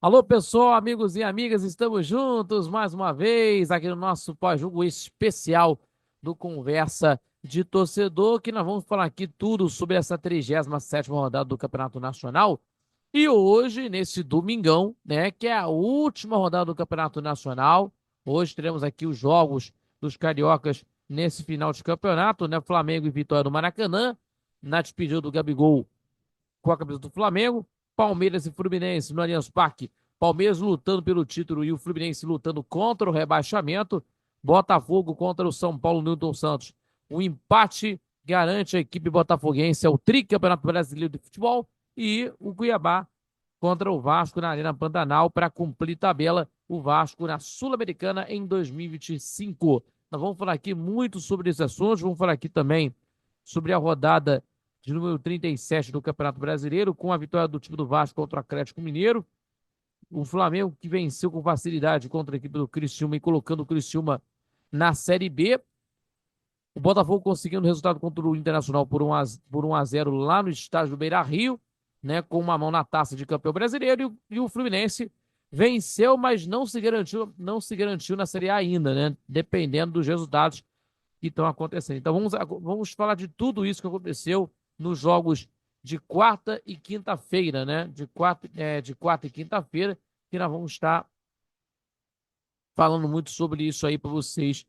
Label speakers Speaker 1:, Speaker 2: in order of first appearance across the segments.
Speaker 1: Alô, pessoal, amigos e amigas, estamos juntos mais uma vez aqui no nosso pós-jogo especial do Conversa de Torcedor, que nós vamos falar aqui tudo sobre essa 37ª rodada do Campeonato Nacional. E hoje, nesse domingão, né, que é a última rodada do Campeonato Nacional, hoje teremos aqui os jogos dos cariocas nesse final de campeonato, né, Flamengo e Vitória do Maracanã, na despedida do Gabigol com a camisa do Flamengo, Palmeiras e Fluminense no Allianz Parque, Palmeiras lutando pelo título e o Fluminense lutando contra o rebaixamento, Botafogo contra o São Paulo Newton Santos. O empate garante a equipe botafoguense ao tricampeonato brasileiro de futebol e o Cuiabá contra o Vasco na Arena Pantanal para cumprir tabela, o Vasco na Sul-Americana em 2025. Nós vamos falar aqui muito sobre esses assuntos, vamos falar aqui também sobre a rodada de número 37 do Campeonato Brasileiro, com a vitória do time do Vasco contra o Atlético Mineiro. O Flamengo que venceu com facilidade contra a equipe do Criciúma e colocando o Criciúma na Série B. O Botafogo conseguindo resultado contra o Internacional por 1-0 lá no estádio do Beira-Rio, né, com uma mão na taça de campeão brasileiro. E o Fluminense venceu, mas não se garantiu na Série A ainda, né, dependendo dos resultados que estão acontecendo. Então vamos falar de tudo isso que aconteceu nos jogos de quarta e quinta-feira, né? De quarta e quinta-feira, que nós vamos estar falando muito sobre isso aí para vocês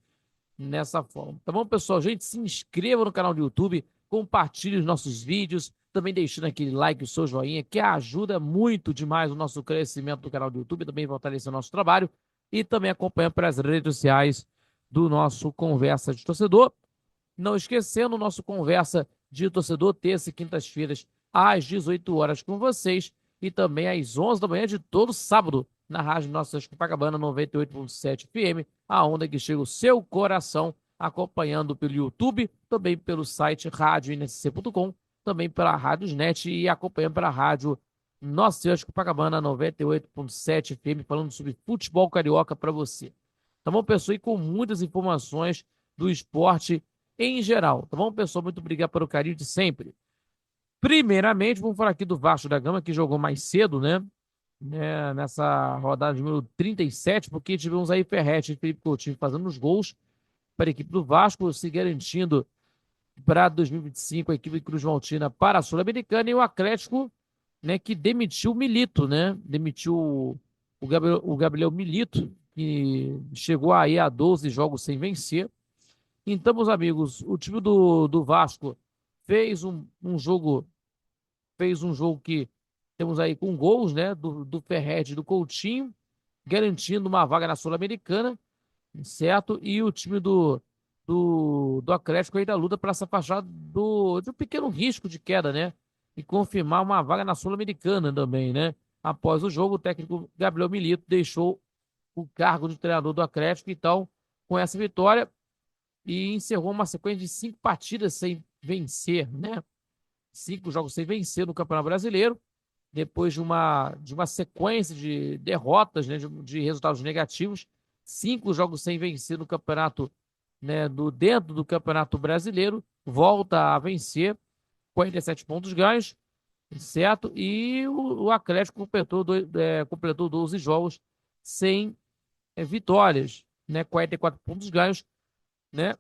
Speaker 1: nessa forma. Tá bom, pessoal? Gente, se inscreva no canal do YouTube, compartilhe os nossos vídeos, também deixando aquele like, o seu joinha, que ajuda muito demais o nosso crescimento do canal do YouTube, também fortalece o nosso trabalho e também acompanha pelas redes sociais do nosso Conversa de Torcedor. Não esquecendo o nosso Conversa de Torcedor, terça e quintas-feiras, às 18 horas com vocês e também às 11 da manhã de todo sábado, na Rádio Nossa Copacabana 98.7 FM, a onda que chega o seu coração, acompanhando pelo YouTube, também pelo site radioNSC.com, também pela Rádiosnet e acompanhando pela Rádio Nossa Copacabana 98.7 FM, falando sobre futebol carioca para você. Tá bom, pessoal? E com muitas informações do esporte em geral. Tá bom, pessoal? Muito obrigado pelo carinho de sempre. Primeiramente, vamos falar aqui do Vasco da Gama, que jogou mais cedo, nessa rodada número 37, porque tivemos aí Ferretti e Felipe Coutinho fazendo os gols para a equipe do Vasco, se garantindo para 2025 a equipe Cruz Maltina para a Sul-Americana e o Atlético, né, que demitiu o Milito, né? Demitiu o Gabriel Milito, que chegou aí a 12 jogos sem vencer. Então, meus amigos, o time do Vasco fez um jogo que temos aí com gols, né, do Ferretti e do Coutinho, garantindo uma vaga na Sul-Americana, certo? E o time do Atlético ainda luta para se afastar de um pequeno risco de queda, né? E confirmar uma vaga na Sul-Americana também, né? Após o jogo, o técnico Gabriel Milito deixou o cargo de treinador do Atlético, então, com essa vitória, e encerrou uma sequência de 5 partidas sem vencer, né? 5 jogos sem vencer no Campeonato Brasileiro, depois de uma sequência de derrotas, né? De resultados negativos, 5 jogos sem vencer no campeonato, né? Dentro do Campeonato Brasileiro, volta a vencer, 47 pontos ganhos, certo? E o Atlético completou 12 jogos sem vitórias, né? 44 pontos ganhos, né?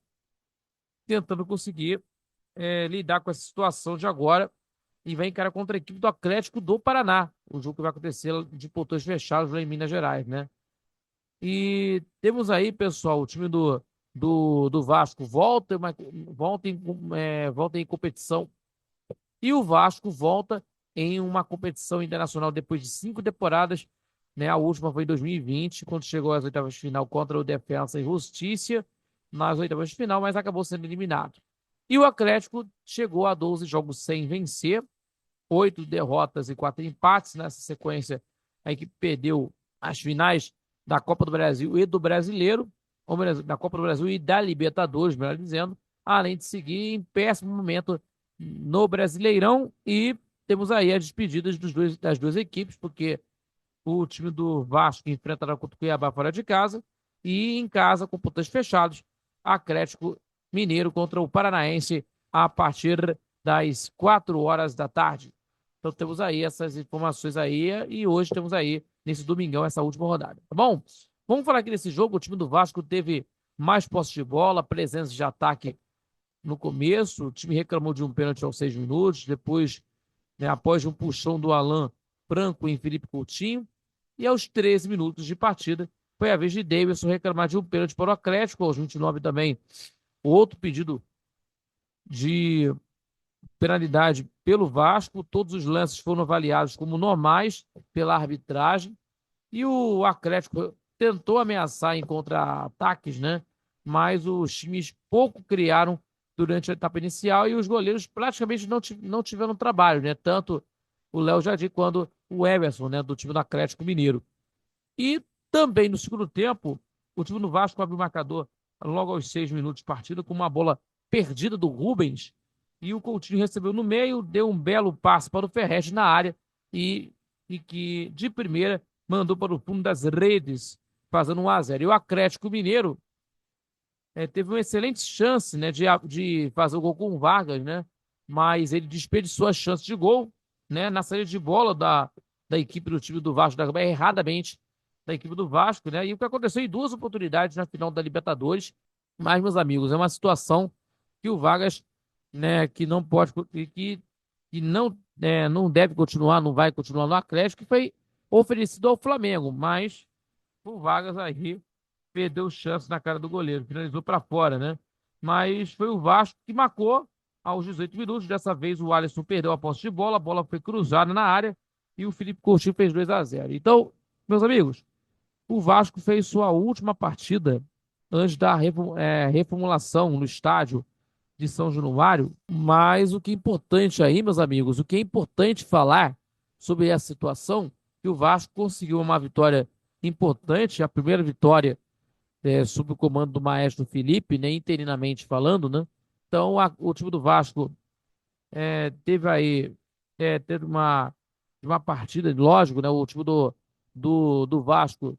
Speaker 1: Tentando conseguir lidar com essa situação de agora e vai encarar contra a equipe do Atlético do Paraná, o jogo que vai acontecer de portões fechados lá em Minas Gerais, né? E temos aí, pessoal, o time do Vasco volta em competição e o Vasco volta em uma competição internacional depois de 5 temporadas, né? A última foi em 2020, quando chegou às oitavas de final contra o Defensa e Justiça nas oitavas de final, mas acabou sendo eliminado. E o Atlético chegou a 12 jogos sem vencer, 8 derrotas e 4 empates. Nessa sequência, a equipe perdeu as finais da Copa do Brasil e do Brasileiro, ou melhor, da Copa do Brasil e da Libertadores, melhor dizendo, além de seguir em péssimo momento no Brasileirão. E temos aí as despedidas das duas equipes, porque o time do Vasco enfrentará contra o Cuiabá fora de casa e em casa, com portões fechados, Atlético Mineiro contra o Paranaense a partir das 4 horas da tarde. Então temos aí essas informações aí e hoje temos aí nesse domingão, essa última rodada, tá bom? Vamos falar aqui desse jogo. O time do Vasco teve mais posse de bola, presença de ataque no começo. O time reclamou de um pênalti aos 6 minutos, depois, né, após um puxão do Alan Franco em Felipe Coutinho, e aos 13 minutos de partida, foi a vez de Davidson reclamar de um pênalti para o Atlético, aos 29 também, outro pedido de penalidade pelo Vasco. Todos os lances foram avaliados como normais pela arbitragem, e o Atlético tentou ameaçar em contra-ataques, né? Mas os times pouco criaram durante a etapa inicial e os goleiros praticamente não tiveram trabalho, né? Tanto o Léo Jardim quanto o Everson, né? Do time do Atlético Mineiro. E também no segundo tempo, o time do Vasco abriu o marcador logo aos 6 minutos de partida com uma bola perdida do Rubens, e o Coutinho recebeu no meio, deu um belo passe para o Ferrez na área e que de primeira mandou para o fundo das redes, fazendo 1-0. E o Atlético Mineiro teve uma excelente chance, né, de fazer o gol com o Vargas, né? Mas ele desperdiçou a chance de gol, né, na saída de bola da equipe do time do Vasco, erradamente da equipe do Vasco, né? E o que aconteceu em duas oportunidades na final da Libertadores. Mas, meus amigos, é uma situação que o Vargas, né, que não pode, que não, não deve continuar, não vai continuar no Atlético, que foi oferecido ao Flamengo, mas o Vargas aí perdeu chance na cara do goleiro, finalizou para fora, né? Mas foi o Vasco que marcou aos 18 minutos. Dessa vez o Alisson perdeu a posse de bola, a bola foi cruzada na área e o Felipe Coutinho fez 2-0. Então, meus amigos, o Vasco fez sua última partida antes da reformulação no estádio de São Januário. Mas o que é importante aí, meus amigos, o que é importante falar sobre essa situação, que o Vasco conseguiu uma vitória importante, a primeira vitória sob o comando do maestro Felipe, né, interinamente falando, né? Então, o time do Vasco teve aí teve uma partida, lógico, né? O time do Vasco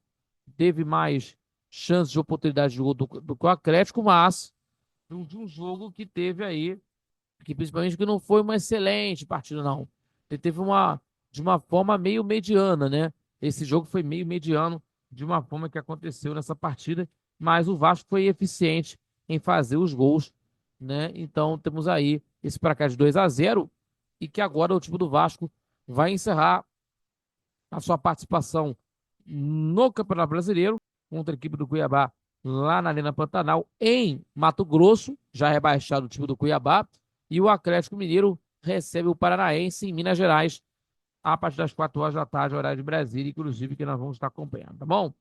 Speaker 1: teve mais chances de oportunidade de gol do que o Atlético, mas de um jogo que teve aí, que principalmente que não foi uma excelente partida, não. Ele teve de uma forma meio mediana, né? Esse jogo foi meio mediano de uma forma que aconteceu nessa partida, mas o Vasco foi eficiente em fazer os gols, né? Então temos aí esse placar de 2-0 e que agora o time do Vasco vai encerrar a sua participação no Campeonato Brasileiro contra a equipe do Cuiabá lá na Arena Pantanal, em Mato Grosso, já rebaixado o time do Cuiabá, e o Atlético Mineiro recebe o Paranaense em Minas Gerais a partir das 4 horas da tarde, horário de Brasília, inclusive, que nós vamos estar acompanhando, tá bom?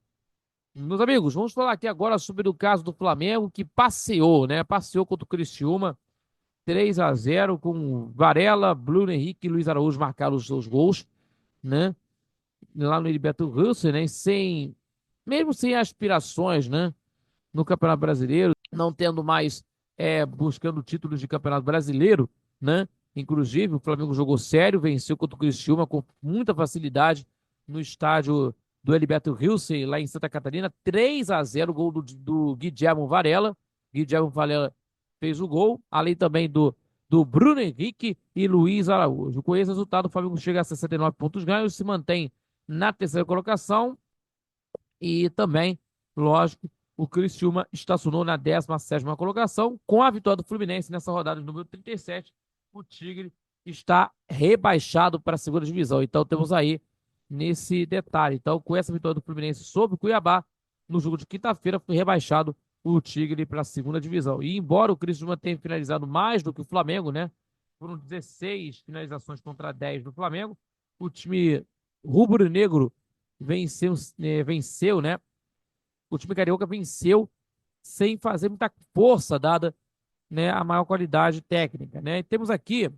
Speaker 1: Meus amigos, vamos falar aqui agora sobre o caso do Flamengo, que passeou, né? Passeou contra o Criciúma, 3-0, com Varela, Bruno Henrique e Luiz Araújo marcaram os seus gols, né? Lá no Heriberto Wilson, né? Mesmo sem aspirações, né? No Campeonato Brasileiro, não tendo mais buscando títulos de Campeonato Brasileiro, né? Inclusive, o Flamengo jogou sério, venceu contra o Criciúma com muita facilidade no estádio do Heriberto Wilson, lá em Santa Catarina, 3-0, gol do Guilherme Varela. Guilherme Varela fez o gol, além também do Bruno Henrique e Luiz Araújo. Com esse resultado, o Flamengo chega a 69 pontos ganhos, se mantém na terceira colocação e também, lógico, o Criciúma estacionou na 17ª colocação. Com a vitória do Fluminense nessa rodada de número 37, o Tigre está rebaixado para a segunda divisão. Então temos aí nesse detalhe. Então, com essa vitória do Fluminense sobre o Cuiabá, no jogo de quinta-feira, foi rebaixado o Tigre para a segunda divisão. E embora o Criciúma tenha finalizado mais do que o Flamengo, né? Foram 16 finalizações contra 10 do Flamengo. O time rubro-negro venceu, né? O time carioca venceu sem fazer muita força, dada, né, a maior qualidade técnica, né? E temos aqui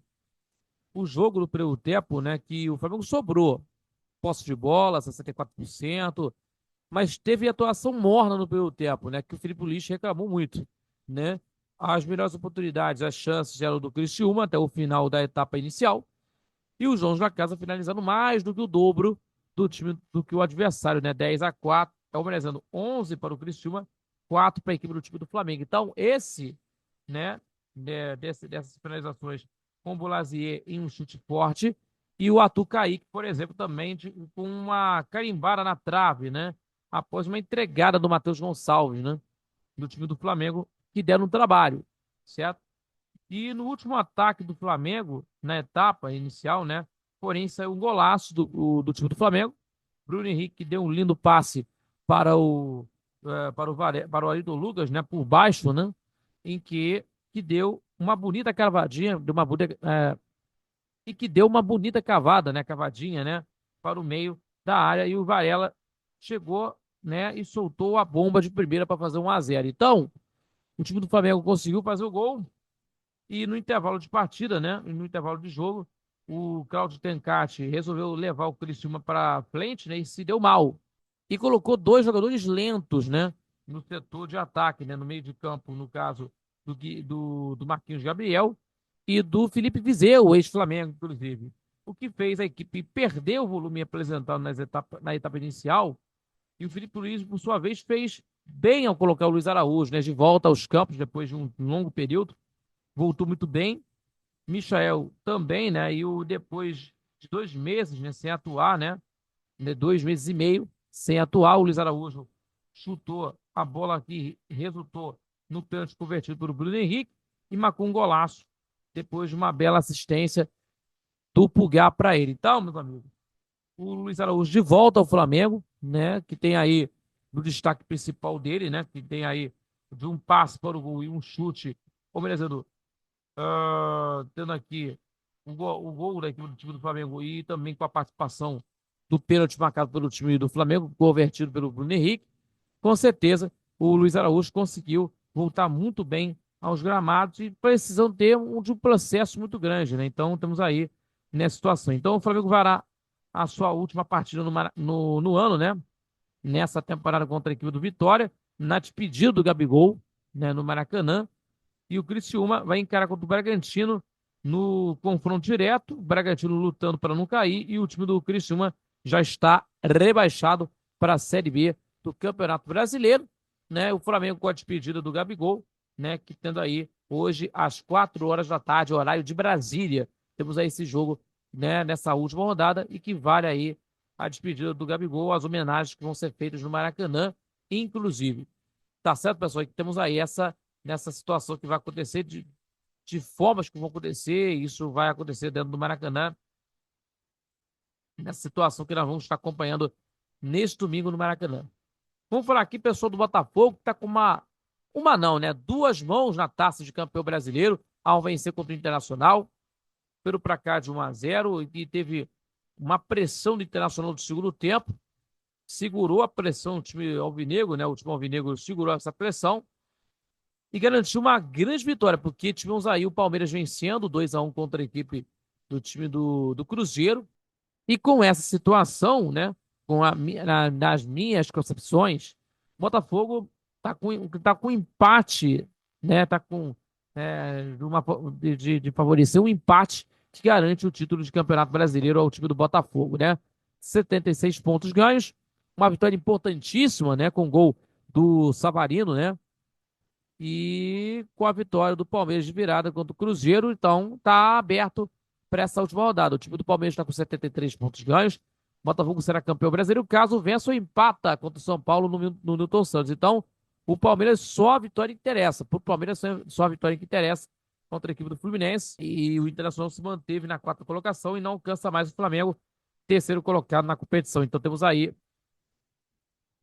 Speaker 1: o jogo do primeiro tempo, né, que o Flamengo sobrou posse de bola, 64%, mas teve atuação morna no primeiro tempo, né, que o Felipe Luiz reclamou muito, né? As melhores oportunidades, as chances eram do Criciúma até o final da etapa inicial, e os João da Casa finalizando mais do que o dobro do time do que o adversário, né? 10-4, melhorando 11 para o Criciúma, 4 para a equipe do time do Flamengo. Então, dessas finalizações com o Bolazier em um chute forte, E o Arthur Kaique, por exemplo, também com uma carimbada na trave, né? Após uma entregada do Matheus Gonçalves, né? Do time do Flamengo, que deram um trabalho, certo? E no último ataque do Flamengo, na etapa inicial, né? Porém, saiu um golaço do time do Flamengo. Bruno Henrique deu um lindo passe para para o Ayrton Lucas, né? Por baixo, né? Em que deu uma bonita cavadinha, que deu uma bonita cavada, né? Cavadinha, né? Para o meio da área. E o Varela chegou, né? E soltou a bomba de primeira para fazer 1-0. Então, o time do Flamengo conseguiu fazer o gol. E no intervalo de partida, né? No intervalo de jogo, o Claudio Tencati resolveu levar o Criciúma para frente, né? E se deu mal. E colocou dois jogadores lentos, né? No setor de ataque, né? No meio de campo, no caso do Marquinhos Gabriel e do Felipe Viseu, ex-Flamengo, inclusive. O que fez a equipe perder o volume apresentado na etapa inicial. E o Felipe Luiz, por sua vez, fez bem ao colocar o Luiz Araújo, né? De volta aos campos depois de um longo período. Voltou muito bem. Michael também, né? E depois de 2 meses, né, sem atuar, né? 2 meses e meio sem atuar, o Luiz Araújo chutou a bola que resultou no pênalti convertido pelo Bruno Henrique e marcou um golaço depois de uma bela assistência do Pulgar para ele. Então, meus amigos, o Luiz Araújo de volta ao Flamengo, né? Que tem aí no destaque principal dele, né? Que tem aí de um passe para o gol e um chute, ou melhor dizendo, tendo aqui o gol da equipe do time do Flamengo e também com a participação do pênalti marcado pelo time do Flamengo, convertido pelo Bruno Henrique, com certeza o Luiz Araújo conseguiu voltar muito bem aos gramados e precisam ter de um processo muito grande, né? Então temos aí nessa situação. Então o Flamengo fará a sua última partida no ano, né? Nessa temporada contra a equipe do Vitória, na despedida do Gabigol, né? No Maracanã. E o Criciúma vai encarar contra o Bragantino no confronto direto. O Bragantino lutando para não cair e o time do Criciúma já está rebaixado para a Série B do Campeonato Brasileiro, né? O Flamengo com a despedida do Gabigol, né? Que tendo aí hoje às 4 horas da tarde, horário de Brasília, temos aí esse jogo, né? Nessa última rodada e que vale aí a despedida do Gabigol, as homenagens que vão ser feitas no Maracanã, inclusive. Tá certo, pessoal? E temos aí nessa situação que vai acontecer, de formas que vão acontecer, isso vai acontecer dentro do Maracanã, nessa situação que nós vamos estar acompanhando neste domingo no Maracanã. Vamos falar aqui, pessoal do Botafogo, que está com uma não, né? Duas mãos na taça de campeão brasileiro, ao vencer contra o Internacional, pelo placar de 1-0, e teve uma pressão do Internacional no segundo tempo, segurou a pressão do time alvinegro, né? O time alvinegro segurou essa pressão, e garantiu uma grande vitória, porque tivemos aí o Palmeiras vencendo 2-1 contra a equipe do time do Cruzeiro. E com essa situação, né, nas minhas concepções, o Botafogo tá com empate, né, tá com de favorecer um empate que garante o título de Campeonato Brasileiro ao time do Botafogo, né? 76 pontos ganhos, uma vitória importantíssima, né, com gol do Savarino, né? E com a vitória do Palmeiras de virada contra o Cruzeiro, então tá aberto para essa última rodada. O time do Palmeiras está com 73 pontos ganhos. Botafogo será campeão brasileiro caso vença ou empata contra o São Paulo no Newton Santos. Então, o Palmeiras só a vitória que interessa. Para o Palmeiras só a vitória que interessa contra a equipe do Fluminense. E o Internacional se manteve na quarta colocação e não alcança mais o Flamengo, terceiro colocado na competição. Então temos aí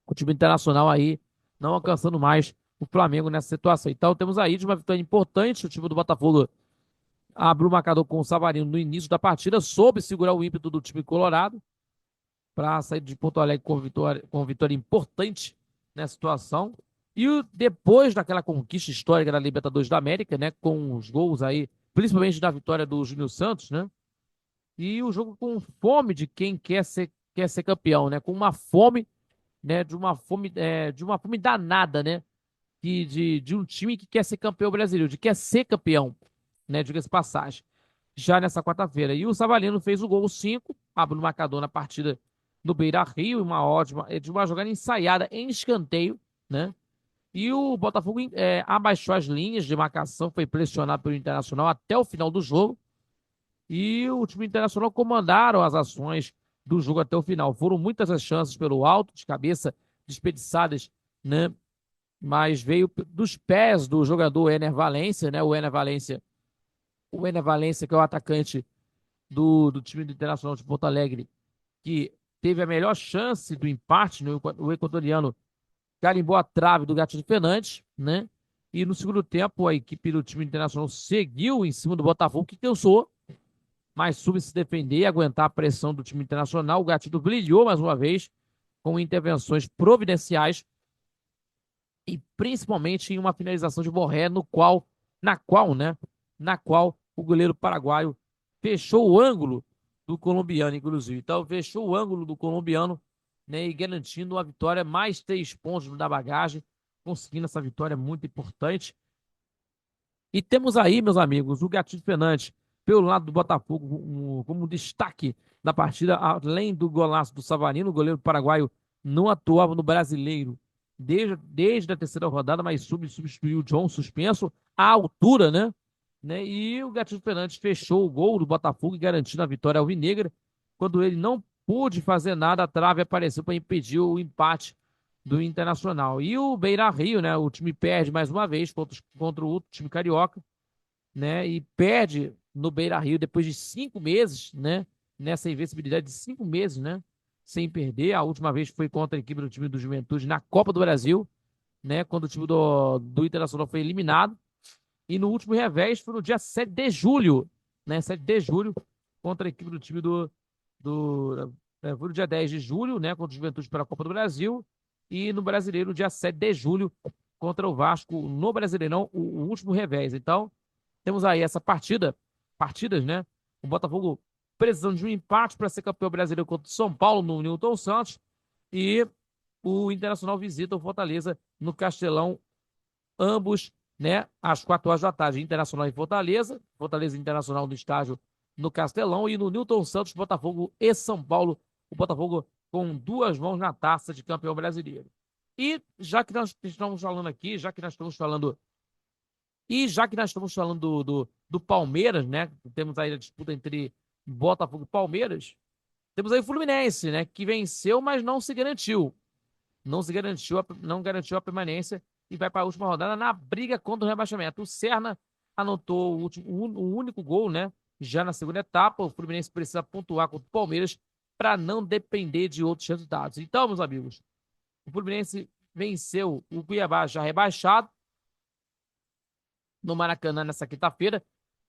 Speaker 1: o time internacional aí não alcançando mais o Flamengo nessa situação. Então temos aí de uma vitória importante, o time do Botafogo abriu o marcador com o Savarino no início da partida, soube segurar o ímpeto do time colorado para sair de Porto Alegre com vitória importante nessa situação. E depois daquela conquista histórica da Libertadores da América, né, com os gols aí, principalmente da vitória do Júnior Santos, né? E o jogo com fome de quem quer ser campeão, né? Com uma fome, né, de uma fome danada, né? De um time que quer ser campeão brasileiro, de quer ser campeão, né? Diga-se de passagem, já nessa quarta-feira. E o Savarino fez o gol 5, abre o marcador na partida no Beira-Rio, de uma jogada ensaiada em escanteio, né? E o Botafogo abaixou as linhas de marcação, foi pressionado pelo Internacional até o final do jogo e o time internacional comandaram as ações do jogo até o final. Foram muitas as chances pelo alto, de cabeça, desperdiçadas, né? Mas veio dos pés do jogador Ener Valencia, né? O Ener Valencia, que é o atacante do time do Internacional de Porto Alegre, que teve a melhor chance do empate, né? O equatoriano carimbou a trave do Gatito Fernandes, né? E no segundo tempo, a equipe do time internacional seguiu em cima do Botafogo, que cansou, mas soube se defender e aguentar a pressão do time internacional. O Gatito brilhou mais uma vez com intervenções providenciais e principalmente em uma finalização de Borré, na qual o goleiro paraguaio fechou o ângulo do colombiano, inclusive. Então, fechou o ângulo do colombiano, né, e garantindo uma vitória, mais 3 pontos da bagagem, conseguindo essa vitória muito importante. E temos aí, meus amigos, o Gatito Fernandes, pelo lado do Botafogo, como destaque da partida, além do golaço do Savarino, o goleiro paraguaio não atuava no Brasileiro desde a terceira rodada, mas substituiu o John suspenso à altura, né? E o Gatito Fernandes fechou o gol do Botafogo e garantindo a vitória alvinegra. Quando ele não pôde fazer nada, a trave apareceu para impedir o empate do Internacional. E o Beira-Rio, né? O time perde mais uma vez contra o outro time carioca, né? E perde no Beira-Rio depois de 5 meses, né? Nessa invencibilidade de 5 meses, né? Sem perder. A última vez foi contra a equipe do time do Juventude na Copa do Brasil, né? Quando o time do Internacional foi eliminado. E no último revés foi no dia 7 de julho, né? 7 de julho, contra a equipe do time foi no dia 10 de julho, né? Contra o Juventude pela Copa do Brasil. E no Brasileiro, dia 7 de julho, contra o Vasco no Brasileirão, o último revés. Então, temos aí essa partidas, né? O Botafogo precisando de um empate para ser campeão brasileiro contra o São Paulo no Newton Santos. E o Internacional visita o Fortaleza no Castelão, ambos, né, às 4 horas da tarde. Internacional em Fortaleza, Fortaleza Internacional no estádio no Castelão, e no Newton Santos, Botafogo e São Paulo, o Botafogo com 2 mãos na taça de campeão brasileiro. E já que nós estamos falando aqui, já que nós estamos falando do Palmeiras, né? Temos aí a disputa entre Botafogo e Palmeiras. Temos aí o Fluminense, né? Que venceu, mas não se garantiu. Não garantiu a permanência e vai para a última rodada na briga contra o rebaixamento. O Serna anotou o único gol, né? Já na segunda etapa. O Fluminense precisa pontuar contra o Palmeiras para não depender de outros resultados. Então, meus amigos, o Fluminense venceu o Cuiabá, já rebaixado, no Maracanã nessa quinta-feira,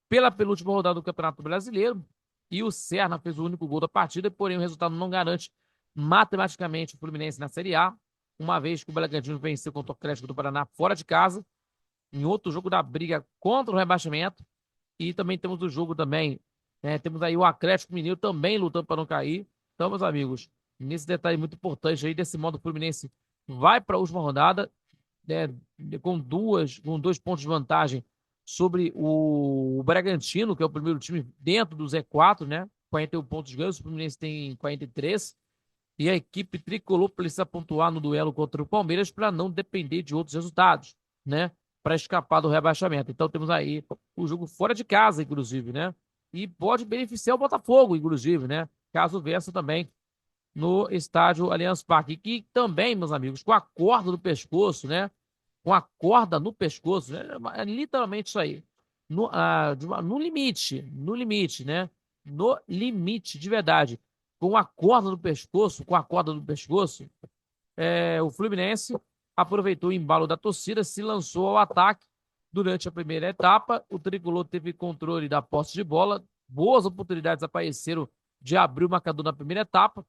Speaker 1: pela penúltima rodada do Campeonato Brasileiro. E o Serna fez o único gol da partida, porém o resultado não garante matematicamente o Fluminense na Série A, uma vez que o Bragantino venceu contra o Atlético do Paraná fora de casa, em outro jogo da briga contra o rebaixamento. E também temos o jogo também, né, temos aí o Atlético Mineiro também lutando para não cair. Então, meus amigos, nesse detalhe muito importante aí, desse modo o Fluminense vai para a última rodada, né, com 2 pontos de vantagem sobre o Bragantino, que é o primeiro time dentro do Z4, né? 41 pontos ganhos, o Fluminense tem 43. E a equipe tricolor precisa pontuar no duelo contra o Palmeiras para não depender de outros resultados, né? Para escapar do rebaixamento. Então temos aí o jogo fora de casa, inclusive, né? E pode beneficiar o Botafogo, inclusive, né? Caso vença também no estádio Allianz Parque. Que também, meus amigos, com a corda no pescoço, né? Com a corda no pescoço, né? É literalmente isso aí. No limite, né? No limite, de verdade. Com a corda no pescoço, o Fluminense aproveitou o embalo da torcida, se lançou ao ataque durante a primeira etapa. O tricolor teve controle da posse de bola, boas oportunidades apareceram de abrir o marcador na primeira etapa.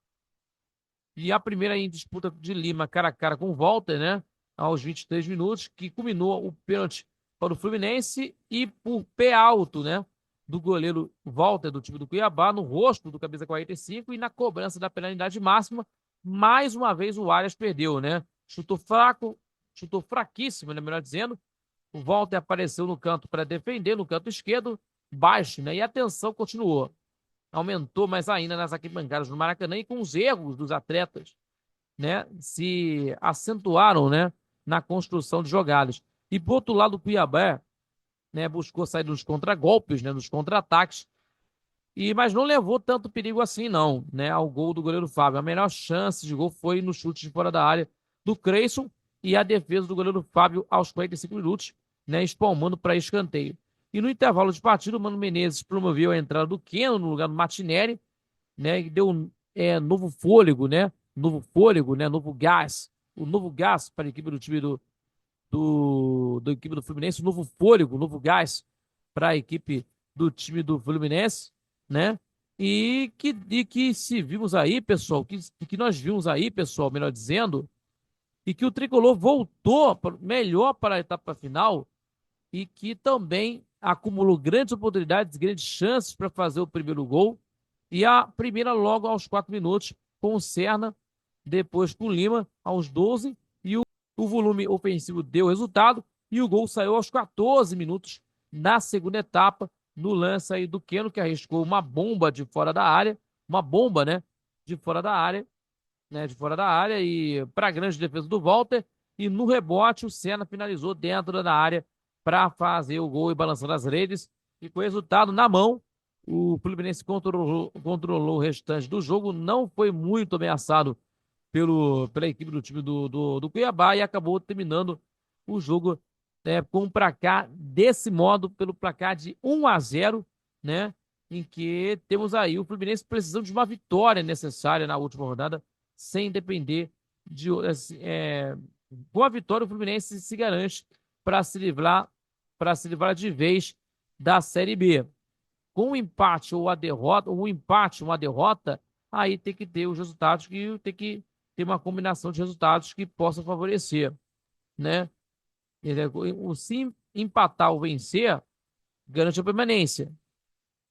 Speaker 1: E a primeira em disputa de Lima, cara a cara com o Walter, né? Aos 23 minutos, que culminou o pênalti para o Fluminense e por pé alto, né? Do goleiro Walter, do time do Cuiabá, no rosto do camisa 45 e na cobrança da penalidade máxima. Mais uma vez o Arias perdeu, né? Chutou fraco, chutou fraquíssimo, né? Melhor dizendo. O Walter apareceu no canto para defender, no canto esquerdo, baixo, né? E a tensão continuou. Aumentou mais ainda nas arquibancadas do Maracanã e com os erros dos atletas, né, se acentuaram, né, na construção de jogadas. E por outro lado, o Cuiabá, né, buscou sair dos contragolpes, né, dos contra-ataques, Mas não levou tanto perigo assim, não, né? Ao gol do goleiro Fábio. A melhor chance de gol foi no chute de fora da área do Creyson e a defesa do goleiro Fábio aos 45 minutos, né? Espalmando para escanteio. E no intervalo de partida, o Mano Menezes promoveu a entrada do Keno no lugar do Martinelli, né? E deu novo fôlego, né? Novo fôlego, né? Novo gás. O novo gás para a equipe do time do equipe do Fluminense, um novo fôlego, um novo gás para a equipe do time do Fluminense, né? E que se vimos aí, pessoal, que nós vimos aí, pessoal, melhor dizendo, e que o Tricolor voltou melhor para a etapa final e que também acumulou grandes oportunidades, grandes chances para fazer o primeiro gol. E a primeira logo aos 4 minutos com o Serna, depois com o Lima aos 12 e o volume ofensivo deu resultado e o gol saiu aos 14 minutos na segunda etapa, no lance aí do Keno, que arriscou uma bomba de fora da área, uma bomba, né, de fora da área, né, de fora da área e para a grande defesa do Walter e no rebote o Senna finalizou dentro da área para fazer o gol e balançando as redes e com o resultado na mão, o Fluminense controlou o restante do jogo, não foi muito ameaçado pela equipe do time do Cuiabá e acabou terminando o jogo com um placar desse modo, pelo placar de 1-0, né? Em que temos aí o Fluminense precisando de uma vitória necessária na última rodada, sem depender de. Com a vitória, o Fluminense se garante para se livrar de vez da Série B. Com o empate ou a derrota, ou um empate, uma derrota, aí tem que ter os resultados que tem que ter uma combinação de resultados que possa favorecer, né? O se empatar ou vencer, garante a permanência.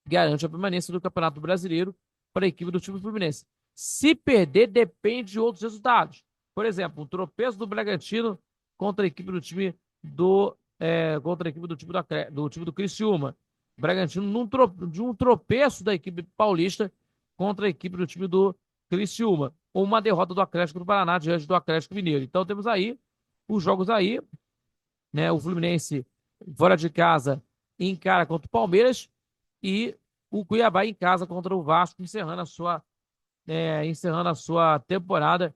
Speaker 1: Garante a permanência do Campeonato Brasileiro para a equipe do time Fluminense. Se perder, depende de outros resultados. Por exemplo, um tropeço do Bragantino contra a equipe do time contra a equipe do time do Criciúma. O Bragantino de um tropeço da equipe paulista contra a equipe do time do Criciúma. Ou uma derrota do Atlético do Paraná diante do Atlético Mineiro. Então temos aí os jogos aí, né? O Fluminense fora de casa encara contra o Palmeiras e o Cuiabá em casa contra o Vasco, encerrando a sua temporada,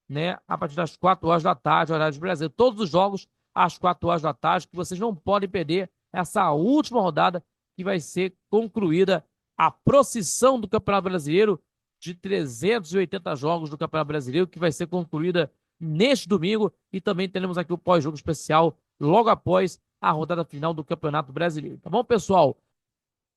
Speaker 1: né, a partir das 4 horas da tarde, horário de Brasília. Todos os jogos às 4 horas da tarde, que vocês não podem perder essa última rodada que vai ser concluída a procissão do Campeonato Brasileiro de 380 jogos do Campeonato Brasileiro, que vai ser concluída neste domingo e também teremos aqui o pós-jogo especial logo após a rodada final do Campeonato Brasileiro. Tá bom, pessoal?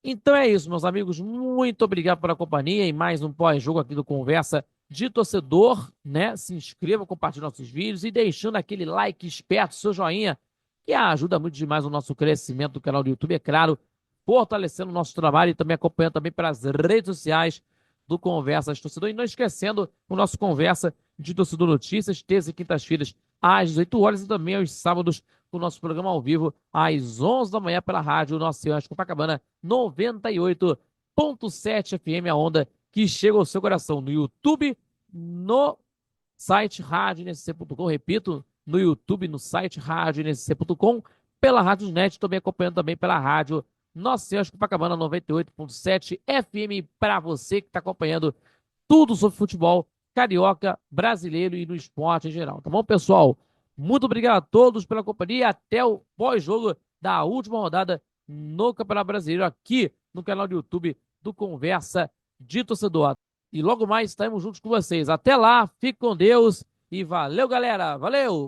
Speaker 1: Então é isso, meus amigos. Muito obrigado pela companhia e mais um pós-jogo aqui do Conversa de Torcedor, né? Se inscreva, compartilhe nossos vídeos e deixando aquele like esperto, seu joinha, que ajuda muito demais o nosso crescimento do canal do YouTube, é claro, fortalecendo o nosso trabalho e também acompanhando também pelas redes sociais do Conversa de Torcedor. E não esquecendo o nosso Conversa de Torcedor Notícias, terça e quintas-feiras, às 18 horas e também aos sábados, o nosso programa ao vivo, às 11 da manhã, pela rádio Nossa Senhora de Copacabana, 98.7 FM, a onda que chega ao seu coração no YouTube, no site radioNSC.com, repito, no YouTube, no site radioNSC.com, pela Rádio Net, também acompanhando também pela rádio Nossa Senhora de Copacabana, 98.7 FM, para você que está acompanhando tudo sobre futebol carioca, brasileiro e no esporte em geral. Tá bom, pessoal? Muito obrigado a todos pela companhia e até o pós-jogo da última rodada no Campeonato Brasileiro aqui no canal do YouTube do Conversa de Torcedor. E logo mais estaremos juntos com vocês. Até lá, fique com Deus e valeu, galera! Valeu!